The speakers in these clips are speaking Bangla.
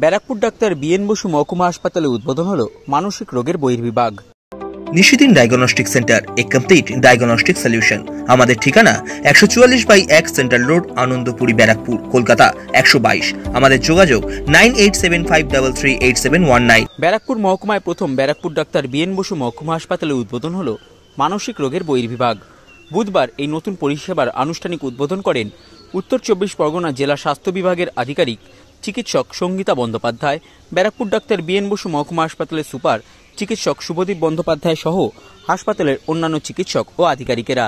ব্যারাকপুর ডাক্তার বিএন বসু মহকুমা হাসপাতালে উদ্বোধন হলো মানসিক রোগের বহির্বিভাগ। নিশিদিন ডায়াগনস্টিক সেন্টার, এ কমপ্লিট ডায়াগনস্টিক সলিউশন। আমাদের ঠিকানা 144/1 সেন্ট্রাল রোড, আনন্দপুরি, ব্যারাকপুর, কলকাতা 122। আমাদের যোগাযোগ 9875338719। ব্যারাকপুর মহকুমায় প্রথম ব্যারাকপুর ডাক্তার বিএন বসু মহকুমা হাসপাতালে উদ্বোধন হলো মানসিক রোগের বহির্বিভাগ। বুধবার এই নতুন পরিষেবার আনুষ্ঠানিক উদ্বোধন করেন উত্তর 24 পরগনা জেলা স্বাস্থ্য বিভাগের আধিকারিক চিকিৎসক সঙ্গীতা বন্দ্যোপাধ্যায়, ব্যারাকপুর ডাক্তার বিএন বসু মহকুমা হাসপাতালের সুপার চিকিৎসক শুভদীপ বন্দ্যোপাধ্যায় সহ হাসপাতালের অন্যান্য চিকিৎসক ও আধিকারিকেরা।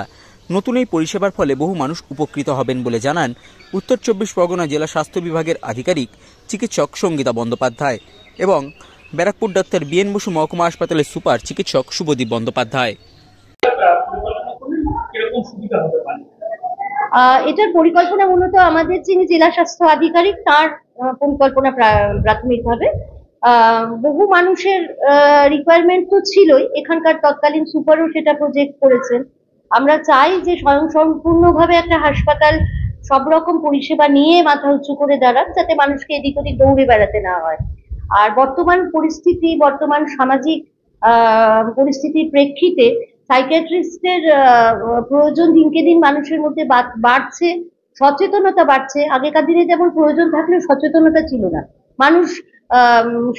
নতুন এই পরিষেবার ফলে বহু মানুষ উপকৃত হবেন বলে জানান উত্তর 24 পরগনা জেলা স্বাস্থ্য বিভাগের আধিকারিক চিকিৎসক সঙ্গীতা বন্দ্যোপাধ্যায় এবং ব্যারাকপুর ডাক্তার বিএন বসু মহকুমা হাসপাতালের সুপার চিকিৎসক শুভদীপ বন্দ্যোপাধ্যায়। এটার পরিকল্পনা মূলত আমাদের যিনি জেলা স্বাস্থ্য আধিকারিক তার পরিকল্পনা প্রাথমিকভাবে। বহু মানুষের রিকোয়ারমেন্ট তো ছিলই, এখানকার তৎকালীন সুপারও সেটা প্রজেক্ট করেছেন। আমরা চাই যে স্বয়ংসম্পূর্ণভাবে একটা হাসপাতাল সব রকম পরিষেবা নিয়ে মাথা উঁচু করে দাঁড়ান, যাতে মানুষকে এদিক ওদিক দৌড়ে বেড়াতে না হয়। আর বর্তমান পরিস্থিতি, বর্তমান সামাজিক পরিস্থিতির প্রেক্ষিতে সাইকিয়াট্রিস্টের প্রয়োজন দিনকে দিন মানুষের মধ্যে বাড়ছে, সচেতনতা বাড়ছে। আগেকার দিনে যেমন প্রয়োজন থাকলেও সচেতনতা ছিল না, মানুষ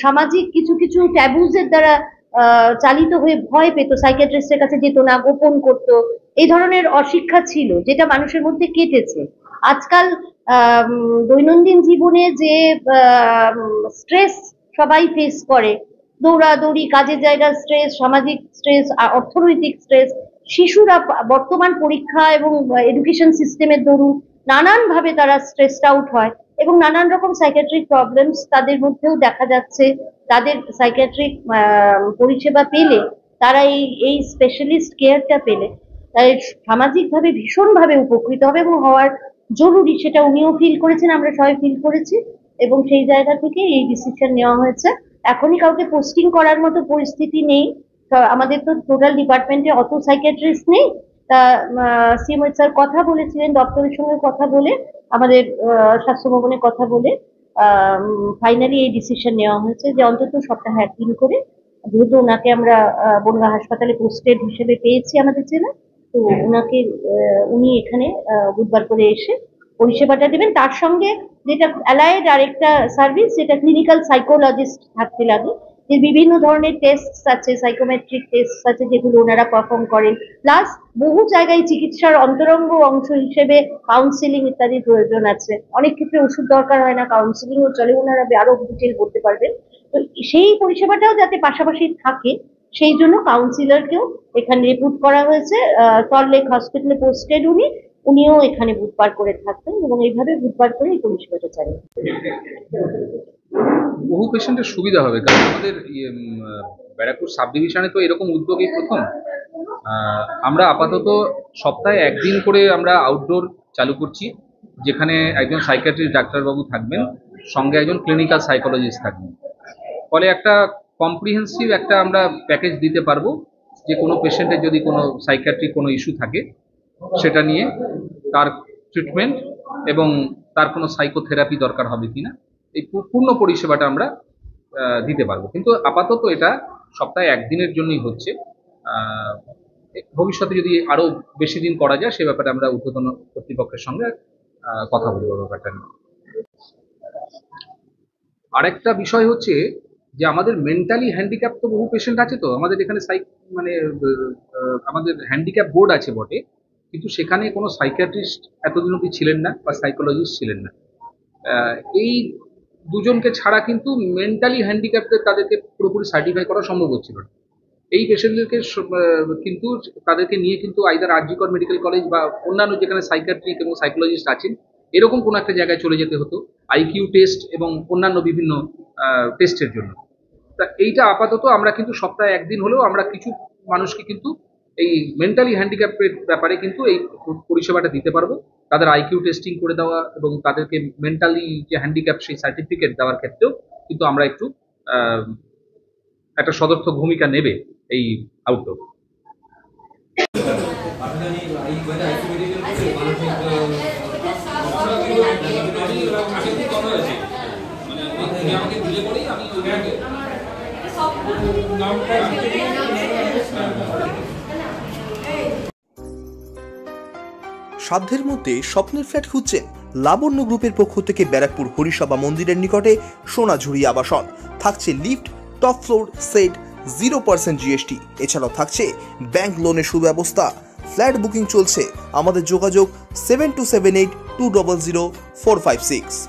সামাজিক কিছু কিছু ট্যাবুজের দ্বারা চালিত হয়ে ভয় পেত, সাইকিয়াট্রিস্টের কাছে যেত না, গোপন করত। এই ধরনের অশিক্ষা ছিল, যেটা মানুষের মধ্যে কেটেছে। আজকাল দৈনন্দিন জীবনে যে স্ট্রেস সবাই ফেস করে, দৌড়াদৌড়ি, কাজের জায়গার স্ট্রেস, সামাজিক স্ট্রেস, অর্থনৈতিক স্ট্রেস, শিশুরা বর্তমান পরীক্ষা এবং এডুকেশন সিস্টেমের দরুন নানানভাবে তারা স্ট্রেসড আউট হয় এবং নানান রকম সাইকিয়াট্রিক প্রবলেমস তাদের মধ্যেও দেখা যাচ্ছে। তাদের সাইকিয়াট্রিক পরিষেবা পেলে, তারা এই স্পেশালিস্ট কেয়ারটা পেলে তাই সামাজিকভাবে ভীষণভাবে উপকৃত হবে এবং হওয়ার জরুরি, সেটা উনিও ফিল করেছেন, আমরা সবাই ফিল করেছি এবং সেই জায়গা থেকে এই ডিসিশন নেওয়া হয়েছে। এখনই কাউকে পোস্টিং করার মতো পরিস্থিতি নেই, আমাদের তো টোটাল ডিপার্টমেন্টে অত সাইকিয়াট্রিস্ট নেই। তা সিএমও স্যার কথা বলেছিলেন, দপ্তরের সঙ্গে কথা বলে, আমাদের স্বাস্থ্য ভবনে কথা বলে ফাইনালি এই ডিসিশন নেওয়া হয়েছে যে অন্তত সপ্তাহে 1 দিন করে, যেহেতু ওনাকে আমরা বনগা হাসপাতালে পোস্টেড হিসেবে পেয়েছি আমাদের জেলা, তো ওনাকে উনি এখানে বুধবার করে এসে পরিষেবাটা দেবেন। তার সঙ্গে যেটা অ্যালাইড আরেকটা সার্ভিস, যেটা ক্লিনিক্যাল সাইকোলজিস্ট থাকতে লাগে, যে বিভিন্ন ধরনের টেস্ট আছে, সাইকোমেট্রিক টেস্ট আছে, যেগুলো ওনারা পারফর্ম করেন। প্লাস বহু জায়গায় চিকিৎসার অন্তরঙ্গ অংশ হিসেবে কাউন্সিলিং ইত্যাদির প্রয়োজন আছে। অনেক ক্ষেত্রে ওষুধ দরকার হয় না, কাউন্সিলিংও চলে, ওনারা আরো ডিটেল করতে পারবেন। তো সেই পরিষেবাটাও যাতে পাশাপাশি থাকে, সেই জন্য কাউন্সিলরকেও এখানে রিক্রুট করা হয়েছে। সল্টলেক হসপিটালে পোস্টেড উনিও এখানে বুধবার করে থাকবেন এবং এইভাবে বুধবার করে এই পরিষেবাটা চালু। বহু পেশেন্টের সুবিধা হবে, কারণ আমাদের ব্যারাকপুর সাব ডিভিশনে তো এরকম উদ্যোগই প্রথম। আমরা আপাতত সপ্তাহে 1 দিন করে আমরা আউটডোর চালু করছি, যেখানে একজন সাইকিয়াট্রিস্ট ডাক্তারবাবু থাকবেন, সঙ্গে একজন ক্লিনিক্যাল সাইকোলজিস্ট থাকবেন। ফলে একটা কম্প্রিহেন্সিভ একটা আমরা প্যাকেজ দিতে পারবো, যে কোনো পেশেন্টের যদি কোনো সাইকিয়াট্রিক কোনো ইস্যু থাকে সেটা নিয়ে তার ট্রিটমেন্ট এবং তার কোনো সাইকোথেরাপি দরকার হবে কিনা, এই পূর্ণ পরিষেবাটা আমরা দিতে পারবো। কিন্তু আপাতত এটা সপ্তাহে 1 দিনের জন্যই হচ্ছে। ভবিষ্যতে যদি আরো বেশি দিন করা যায়, সে ব্যাপারে আমরা ঊর্ধ্বতন কর্তৃপক্ষের সঙ্গে কথা বলবো ব্যাপারটা নিয়ে। আরেকটা বিষয় হচ্ছে যে আমাদের মেন্টালি হ্যান্ডিক্যাপ তো বহু পেশেন্ট আছে, তো আমাদের এখানে আমাদের হ্যান্ডিক্যাপ বোর্ড আছে বটে, কিন্তু সেখানে কোনো সাইকিয়াট্রিস্ট এতদিন অবধি ছিলেন না বা সাইকোলজিস্ট ছিলেন না। এই দুজনকে ছাড়া কিন্তু মেন্টালি হ্যান্ডিক্যাপদের তাদেরকে পুরোপুরি সার্টিফাই করা সম্ভব হচ্ছিল না। এই পেশেন্টদেরকে কিন্তু তাদেরকে নিয়ে কিন্তু আইদার আরজিকর মেডিকেল কলেজ বা অন্যান্য যেখানে সাইকিয়াট্রিক এবং সাইকোলজিস্ট আছেন, এরকম কোনো একটা জায়গায় চলে যেতে হতো আইকিউ টেস্ট এবং অন্যান্য বিভিন্ন টেস্টের জন্য। তা এইটা আপাতত আমরা কিন্তু সপ্তাহে 1 দিন হলেও আমরা কিছু মানুষকে কিন্তু এই মেন্টালি হ্যান্ডিক্যাপের ব্যাপারে কিন্তু এই পরিষেবাটা দিতে পারবো। তাদের আইকিউ টেস্টিং করে দেওয়া এবং তাদেরকে মেন্টালি যে হ্যান্ডিক্যাপ সেই সার্টিফিকেট দেওয়ার ক্ষেত্রেও কিন্তু আমরা একটু একটা সদর্থক ভূমিকা নেবে এই আউটডোর। আমাকে দিলে পরেই আমি ওইটাকে সাধ্যের মধ্যে স্বপ্নের ফ্ল্যাট খুঁজছেন? লাবণ্য গ্রুপের পক্ষ থেকে ব্যারাকপুর হরিসভা মন্দিরের নিকটে সোনাঝুরি আবাসন। থাকছে lift, top floor, set, 0% GST। এছাড়াও থাকছে ব্যাংক লোনের সুব্যবস্থা। ফ্ল্যাট বুকিং চলছে। আমাদের যোগাযোগ 7278 200 456।